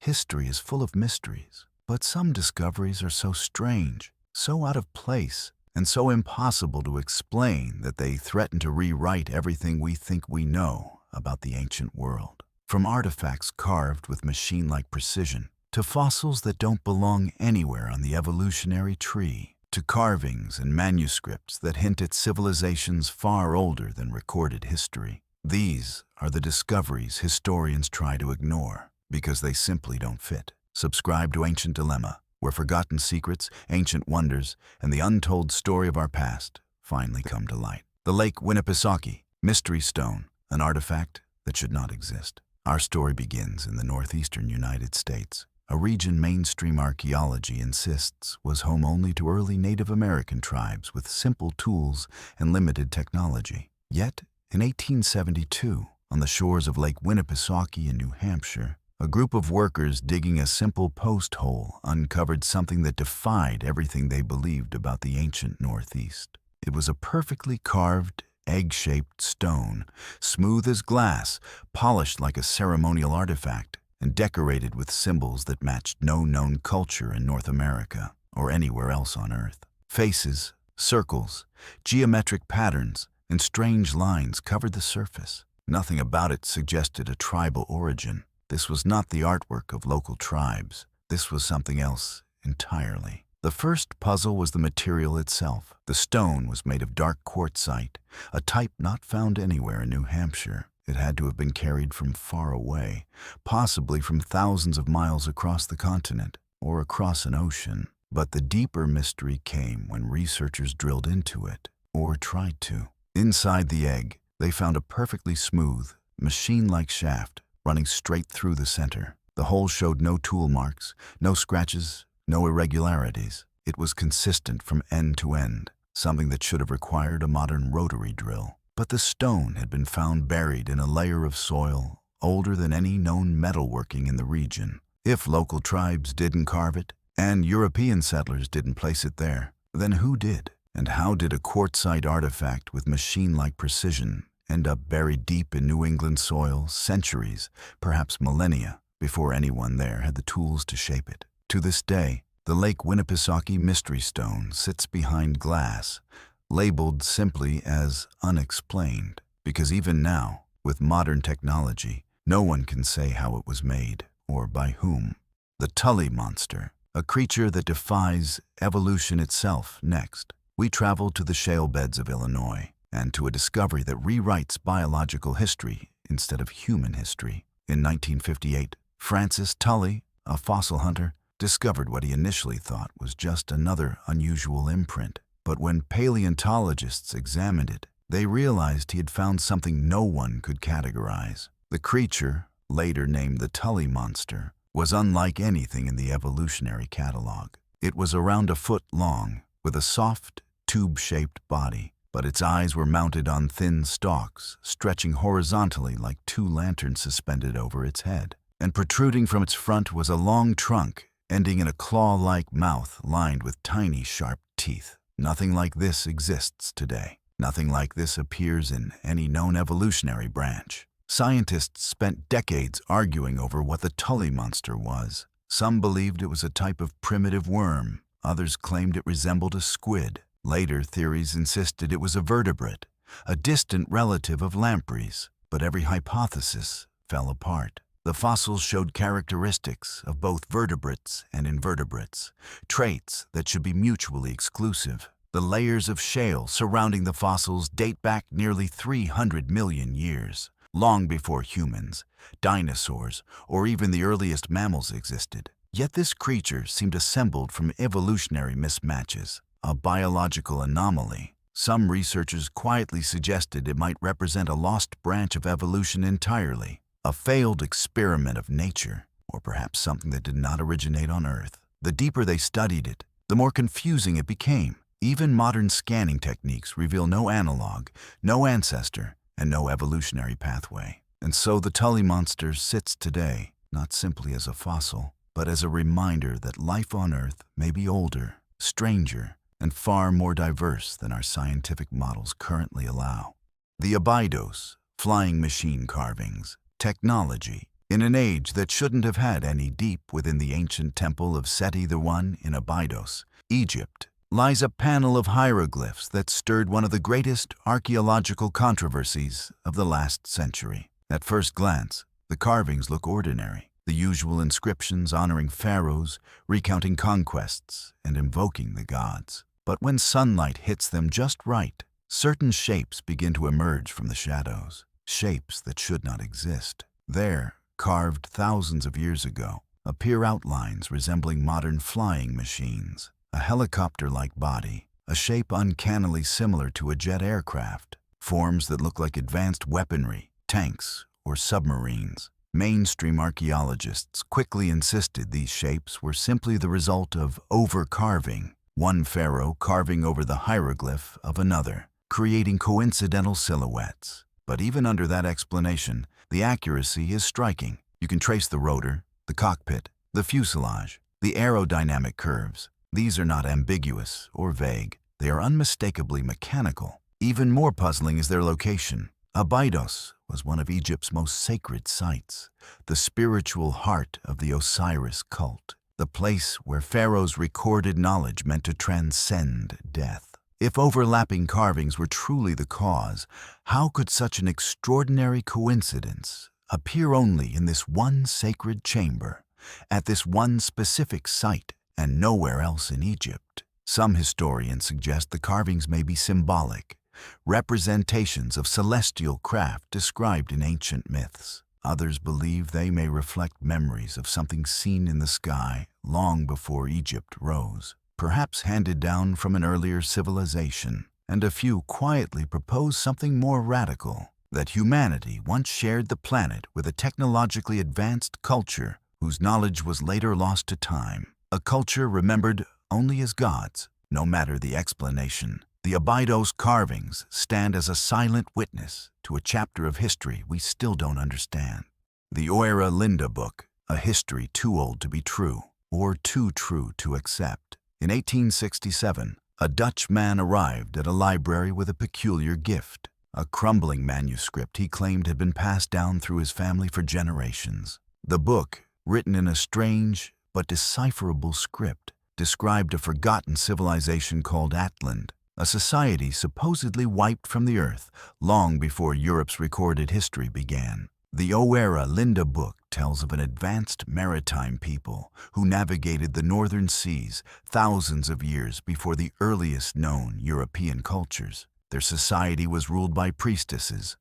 History is full of mysteries, but some discoveries are so strange, so out of place, and so impossible to explain that they threaten to rewrite everything we think we know about the ancient world. From artifacts carved with machine-like precision, to fossils that don't belong anywhere on the evolutionary tree, to carvings and manuscripts that hint at civilizations far older than recorded history. These are the discoveries historians try to ignore because they simply don't fit. Subscribe to Ancient Dilemma, where forgotten secrets, ancient wonders, and the untold story of our past finally come to light. The Lake Winnipesaukee Mystery Stone, an artifact that should not exist. Our story begins in the northeastern United States, a region mainstream archaeology insists was home only to early Native American tribes with simple tools and limited technology. Yet, in 1872, on the shores of Lake Winnipesaukee in New Hampshire, a group of workers digging a simple post hole uncovered something that defied everything they believed about the ancient Northeast. It was a perfectly carved, egg-shaped stone, smooth as glass, polished like a ceremonial artifact, and decorated with symbols that matched no known culture in North America or anywhere else on Earth. Faces, circles, geometric patterns, and strange lines covered the surface. Nothing about it suggested a tribal origin. This was not the artwork of local tribes. This was something else entirely. The first puzzle was the material itself. The stone was made of dark quartzite, a type not found anywhere in New Hampshire. It had to have been carried from far away, possibly from thousands of miles across the continent or across an ocean. But the deeper mystery came when researchers drilled into it, or tried to. Inside the egg, they found a perfectly smooth, machine-like shaft running straight through the center. The hole showed no tool marks, no scratches, no irregularities. It was consistent from end to end, something that should have required a modern rotary drill. But the stone had been found buried in a layer of soil older than any known metalworking in the region. If local tribes didn't carve it, and European settlers didn't place it there, then who did? And how did a quartzite artifact with machine-like precision end up buried deep in New England soil centuries, perhaps millennia, before anyone there had the tools to shape it? To this day, the Lake Winnipesaukee Mystery Stone sits behind glass, labeled simply as unexplained, because even now, with modern technology, no one can say how it was made or by whom. The Tully Monster, a creature that defies evolution itself. Next, we travel to the shale beds of Illinois and to a discovery that rewrites biological history instead of human history. In 1958, Francis Tully, a fossil hunter, discovered what he initially thought was just another unusual imprint. But when paleontologists examined it, they realized he had found something no one could categorize. The creature, later named the Tully Monster, was unlike anything in the evolutionary catalog. It was around a foot long, with a soft, tube-shaped body, but its eyes were mounted on thin stalks, stretching horizontally like two lanterns suspended over its head. And protruding from its front was a long trunk, ending in a claw-like mouth lined with tiny, sharp teeth. Nothing like this exists today. Nothing like this appears in any known evolutionary branch. Scientists spent decades arguing over what the Tully Monster was. Some believed it was a type of primitive worm. Others claimed it resembled a squid. Later theories insisted it was a vertebrate, a distant relative of lampreys. But every hypothesis fell apart. The fossils showed characteristics of both vertebrates and invertebrates, traits that should be mutually exclusive. The layers of shale surrounding the fossils date back nearly 300 million years, long before humans, dinosaurs, or even the earliest mammals existed. Yet this creature seemed assembled from evolutionary mismatches, a biological anomaly. Some researchers quietly suggested it might represent a lost branch of evolution entirely, a failed experiment of nature, or perhaps something that did not originate on Earth. The deeper they studied it, the more confusing it became. Even modern scanning techniques reveal no analog, no ancestor, and no evolutionary pathway. And so the Tully Monster sits today, not simply as a fossil, but as a reminder that life on Earth may be older, stranger, and far more diverse than our scientific models currently allow. The Abydos, flying machine carvings, technology, In an age that shouldn't have had any, deep within the ancient temple of Seti I in Abydos, Egypt, lies a panel of hieroglyphs that stirred one of the greatest archaeological controversies of the last century. At first glance, the carvings look ordinary, the usual inscriptions honoring pharaohs, recounting conquests, and invoking the gods. But when sunlight hits them just right, certain shapes begin to emerge from the shadows, shapes that should not exist. There, carved thousands of years ago, appear outlines resembling modern flying machines, a helicopter-like body, a shape uncannily similar to a jet aircraft, forms that look like advanced weaponry, tanks, or submarines. Mainstream archaeologists quickly insisted these shapes were simply the result of over-carving, one pharaoh carving over the hieroglyph of another, creating coincidental silhouettes. But even under that explanation, the accuracy is striking. You can trace the rotor, the cockpit, the fuselage, the aerodynamic curves. These are not ambiguous or vague. They are unmistakably mechanical. Even more puzzling is their location. Abydos was one of Egypt's most sacred sites, the spiritual heart of the Osiris cult, the place where pharaohs recorded knowledge meant to transcend death. If overlapping carvings were truly the cause, how could such an extraordinary coincidence appear only in this one sacred chamber, at this one specific site, and nowhere else in Egypt? Some historians suggest the carvings may be symbolic, representations of celestial craft described in ancient myths. Others believe they may reflect memories of something seen in the sky long before Egypt rose, perhaps handed down from an earlier civilization. And a few quietly propose something more radical, that humanity once shared the planet with a technologically advanced culture whose knowledge was later lost to time, a culture remembered only as gods, no matter the explanation. The Abydos carvings stand as a silent witness to a chapter of history we still don't understand. The Oera Linda Book, a history too old to be true, or too true to accept. In 1867, a Dutch man arrived at a library with a peculiar gift, a crumbling manuscript he claimed had been passed down through his family for generations. The book, written in a strange but decipherable script, described a forgotten civilization called Atlant, a society supposedly wiped from the earth long before Europe's recorded history began. The Oera Linda Book tells of an advanced maritime people who navigated the northern seas thousands of years before the earliest known European cultures. Their society was ruled by priestesses,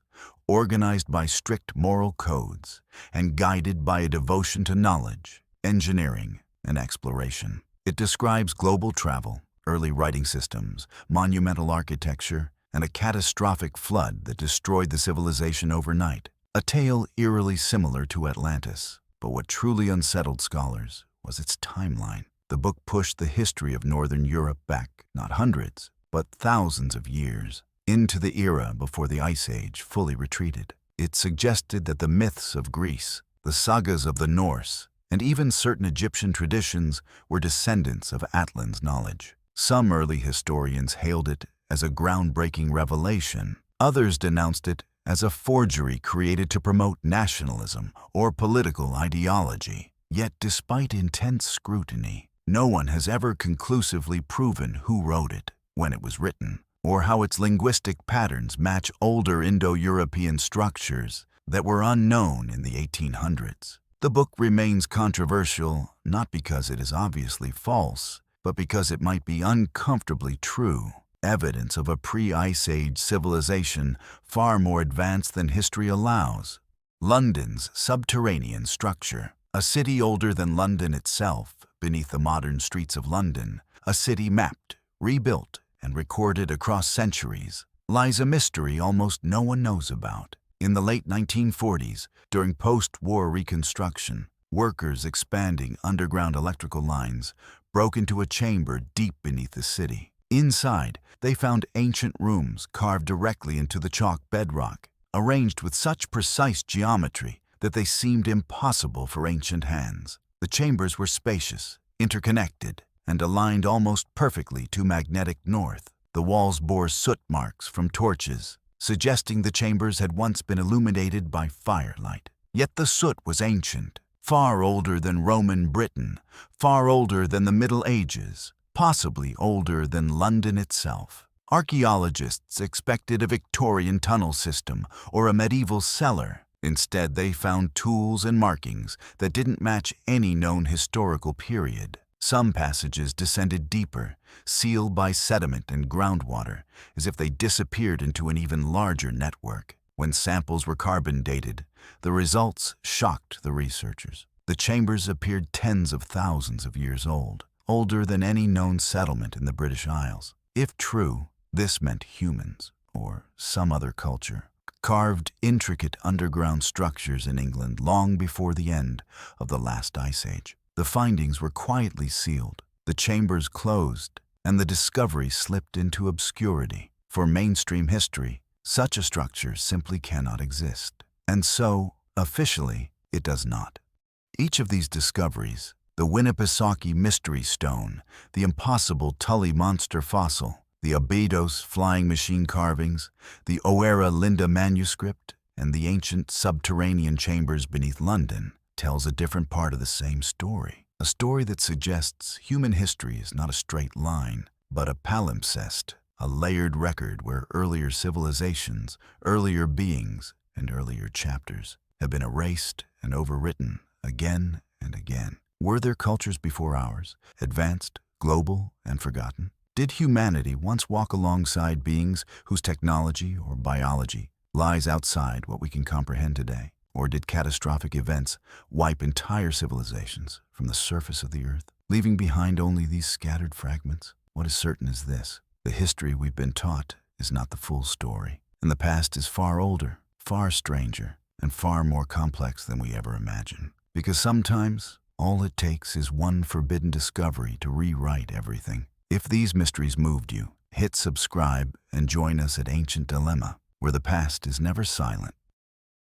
organized by strict moral codes, and guided by a devotion to knowledge, engineering, and exploration. It describes global travel, early writing systems, monumental architecture, and a catastrophic flood that destroyed the civilization overnight. A tale eerily similar to Atlantis, but what truly unsettled scholars was its timeline. The book pushed the history of Northern Europe back, not hundreds, but thousands of years, into the era before the Ice Age fully retreated. It suggested that the myths of Greece, the sagas of the Norse, and even certain Egyptian traditions were descendants of Atlant's knowledge. Some early historians hailed it as a groundbreaking revelation. Others denounced it as a forgery created to promote nationalism or political ideology. Yet, despite intense scrutiny, no one has ever conclusively proven who wrote it, when it was written, or how its linguistic patterns match older Indo-European structures that were unknown in the 1800s. The book remains controversial not because it is obviously false, but because it might be uncomfortably true, evidence of a pre-Ice Age civilization far more advanced than history allows. London's subterranean structure, a city older than London itself, beneath the modern streets of London, a city mapped, rebuilt, and recorded across centuries, lies a mystery almost no one knows about. In the late 1940s, during post-war reconstruction, workers expanding underground electrical lines broke into a chamber deep beneath the city. Inside, they found ancient rooms carved directly into the chalk bedrock, arranged with such precise geometry that they seemed impossible for ancient hands. The chambers were spacious, interconnected, and aligned almost perfectly to magnetic north. The walls bore soot marks from torches, suggesting the chambers had once been illuminated by firelight. Yet the soot was ancient, far older than Roman Britain, far older than the Middle Ages, possibly older than London itself. Archaeologists expected a Victorian tunnel system or a medieval cellar. Instead, they found tools and markings that didn't match any known historical period. Some passages descended deeper, sealed by sediment and groundwater, as if they disappeared into an even larger network. When samples were carbon dated, the results shocked the researchers. The chambers appeared tens of thousands of years old, older than any known settlement in the British Isles. If true, this meant humans, or some other culture, carved intricate underground structures in England long before the end of the last ice age. The findings were quietly sealed, the chambers closed, and the discovery slipped into obscurity. For mainstream history, such a structure simply cannot exist. And so, officially, it does not. Each of these discoveries, the Winnipesaukee Mystery Stone, the impossible Tully Monster fossil, the Abydos flying machine carvings, the Oera Linda manuscript, and the ancient subterranean chambers beneath London, tells a different part of the same story. A story that suggests human history is not a straight line, but a palimpsest, a layered record where earlier civilizations, earlier beings, and earlier chapters have been erased and overwritten again and again. Were there cultures before ours, advanced, global, and forgotten? Did humanity once walk alongside beings whose technology or biology lies outside what we can comprehend today? Or did catastrophic events wipe entire civilizations from the surface of the earth, leaving behind only these scattered fragments? What is certain is this: the history we've been taught is not the full story, and the past is far older, far stranger, and far more complex than we ever imagined. Because sometimes, all it takes is one forbidden discovery to rewrite everything. If these mysteries moved you, hit subscribe and join us at Ancient Dilemma, where the past is never silent